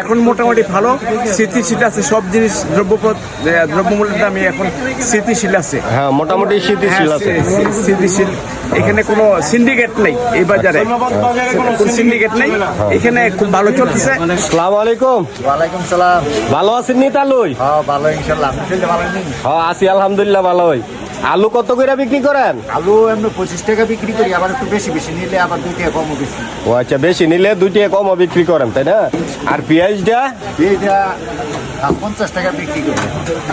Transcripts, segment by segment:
এখন মোটামুটি ভালো স্থিতিশীল আছে, সব জিনিস দ্রব্যমূল্যের দামই এখন স্থিতিশীল আছে। হ্যাঁ, মোটামুটি স্থিতিশীল আছে। স্থিতিশীল, এখানে কোনো সিন্ডিকেট নেই এই বাজারে, কোনো সিন্ডিকেট নেই, এখানে খুব ভালো চলতেছে। আসসালামু আলাইকুম। ওয়ালাইকুম সালাম। ভালো আছেন নি তালুই? হ্যাঁ ভালো ইনশাআল্লাহ। আপনি ভালো নেই? হ্যাঁ আছি আলহামদুলিল্লাহ ভালোই। আলু কত করে বিক্রি করেন? আলু এমনি 25 টাকা বিক্রি করি, আবার একটু বেশি বেশি নিলে আবার 2 টাকা কমও বেশি। ও আচ্ছা, বেশি নিলে 2 টাকা কমও বিক্রি করেন তাই না? আর পেঁয়াজটা? এইটা 50 টাকা বিক্রি করি।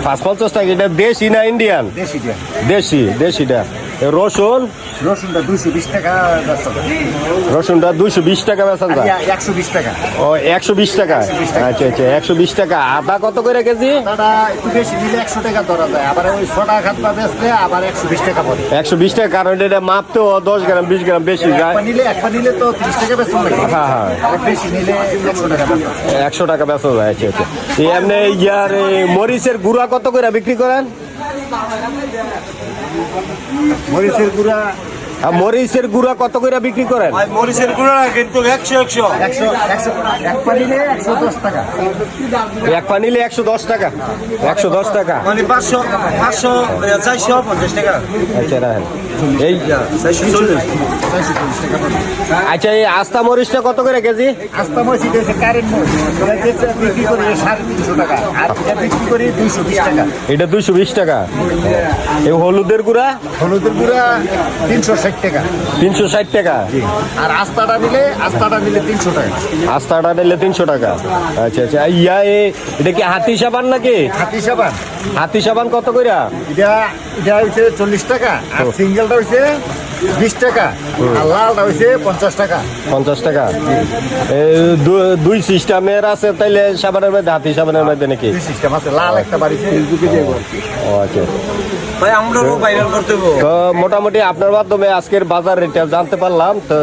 50 টাকা। এটা দেশি না ইন্ডিয়ান? দেশিটা। দেশিটা। রসুন? রসুনটা 220 টাকা বেচা যায়। রসুনটা 220 টাকা বেচা যায়? 120 টাকা। ও 120 টাকা। আচ্ছা আচ্ছা, 120 টাকা। আদা কত করে কেজি? আদাটা একটু বেশি নিলে 100 টাকা ধরা যায়, আবার ওই 6 টাকা খাত বেচলে আবার 120 টাকা পড়ে। 120 টাকা, কারণ এটা মাপ তো 10 গ্রাম 20 গ্রাম বেশি যায়। এক পা নিলে তো 30 টাকা বেচা লাগে। হ্যাঁ হ্যাঁ, আবার বেশি নিলে 100 টাকা বেচা। 100 টাকা বেচা যায়। আচ্ছা আচ্ছা। এমনি ইয়ার মরিচের গুঁড়া কত করে বিক্রি করেন? মরিচের গুঁড়া আর মরিচের গুঁড়া কত করে বিক্রি করেন? মরিচের গুঁড়া কিন্তু 100 এক পা নিলে 110 টাকা। এক পা নিলে 110 টাকা। 110 টাকা। মানে 500 450 টাকা। আচ্ছা রাখেন। এই 440 আচ্ছা, এই আস্তা মরিচটা কত করে কেজি? আস্তা মরিচ এটা কারেন্ট মরিচ, এটা বিক্রি করি 350 টাকা, আর এটা বিক্রি করি 220 টাকা। এটা 220 টাকা। এই হলুদের গুঁড়া? হলুদের গুঁড়া 360 টাকা। 360 টাকা। আর আস্তাটা নিলে 300 টাকা। আস্তাটা নিলে 300 টাকা। আচ্ছা আচ্ছা। এটা কি হাতি সাবান নাকি? হাতি সাবান, হাতি সাবান কত করে? এটা হচ্ছে 40 টাকা, আর সিঙ্গেলটা হচ্ছে 20 টাকা, আর লালটা হচ্ছে 50 টাকা। 50 টাকা। দুই সিস্টেমের আছে তাইলে সাবানের মধ্যে, হাতি সাবানের মধ্যে নাকি? দুই সিস্টেম আছে, লাল একটা বাড়ি ফেসবুকে যাবো। ও আচ্ছা। ভাই আমরা ভাইরাল করতে হবে। তো মোটামুটি আপনার মাধ্যমে আজকের বাজার রেটটা জানতে পারলাম। তো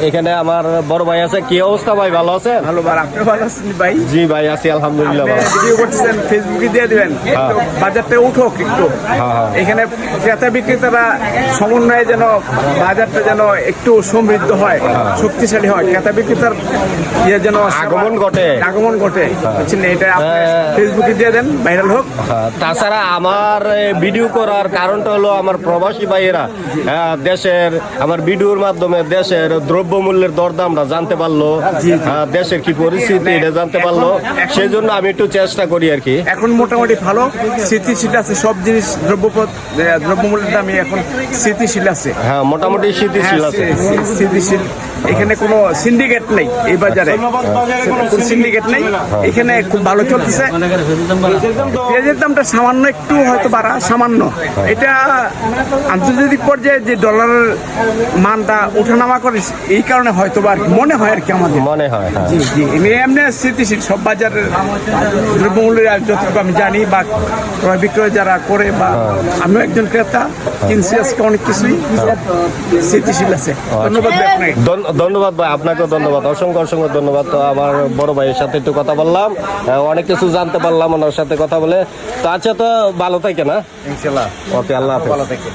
এখানে আমার বড় ভাই আছে। কি অবস্থা ভাই, ভালো আছেন? ভালো, আপনি ভালো আছেন ভাই? জি ভাই আছি আলহামদুলিল্লাহ ভালো। ভিডিও করতেছেন, ফেসবুকে দিয়ে দিবেন, একটু বাজারটা উঠুক একটু। এখানে ক্রেতা বিক্রেতারা সমন্বয়ে যেন বাজারটা যেন একটু সমৃদ্ধ হয়, শক্তিশালী হয়, ক্রেতা বিক্রেতার যেন আগমন ঘটে বুঝছেন? এটা আপনি ফেসবুকে দিয়ে দেন, ভাইরাল হোক। তাছাড়া আমার ভিডিও করার কারণটা হলো আমার প্রবাসী ভাইয়েরা দেশের, আমার ভিডিওর মাধ্যমে দেশের দ্রব্যমূল্যের দরদামটা জানতে পারলো, দেশের কি পরিস্থিতি এটা জানতে পারলো, সেই জন্য আমি একটু চেষ্টা করি আর কি। এখন মোটামুটি ভালো স্থিতিশীল আছে, সব জিনিস দ্রব্যমূল্যের দামই এখন স্থিতিশীল আছে। হ্যাঁ, মোটামুটি স্থিতিশীল আছে। স্থিতিশীল, এখানে কোনো সিন্ডিকেট নেই এই বাজারে, কোনো সিন্ডিকেট নেই, এখানে খুব ভালো চলতেছে। পেঁয়াজের দামটা সামান্য একটু হয়তো বাড়া, সামান্য। এটা আন্তর্জাতিক পর্যায়ে যে ডলারের মানটা ওঠানামা করে, এই কারণে হয়তো বা মনে হয় আর কি, আমাদের মনে হয়। জি জি, এমনি স্থিতিশীল সব বাজারের দ্রব্যমূল্যের যতটুকু আমি জানি, বা ক্রয় বিক্রয় যারা করে, বা আমিও একজন ক্রেতা কিনছি আজকে অনেক কিছুই, স্থিতিশীল আছে। ধন্যবাদ ভাই আপনাকে। ধন্যবাদ ভাই, আপনাকেও ধন্যবাদ, অসংখ্য ধন্যবাদ। তো আমার বড় ভাইয়ের সাথে একটু কথা বললাম, অনেক কিছু জানতে পারলাম ওনার সাথে কথা বলে। তো আচ্ছা, তো ভালো থাকে না? ইনশাআল্লাহ। ওকে, আল্লাহ হাফেজ। ভালো থাকেন।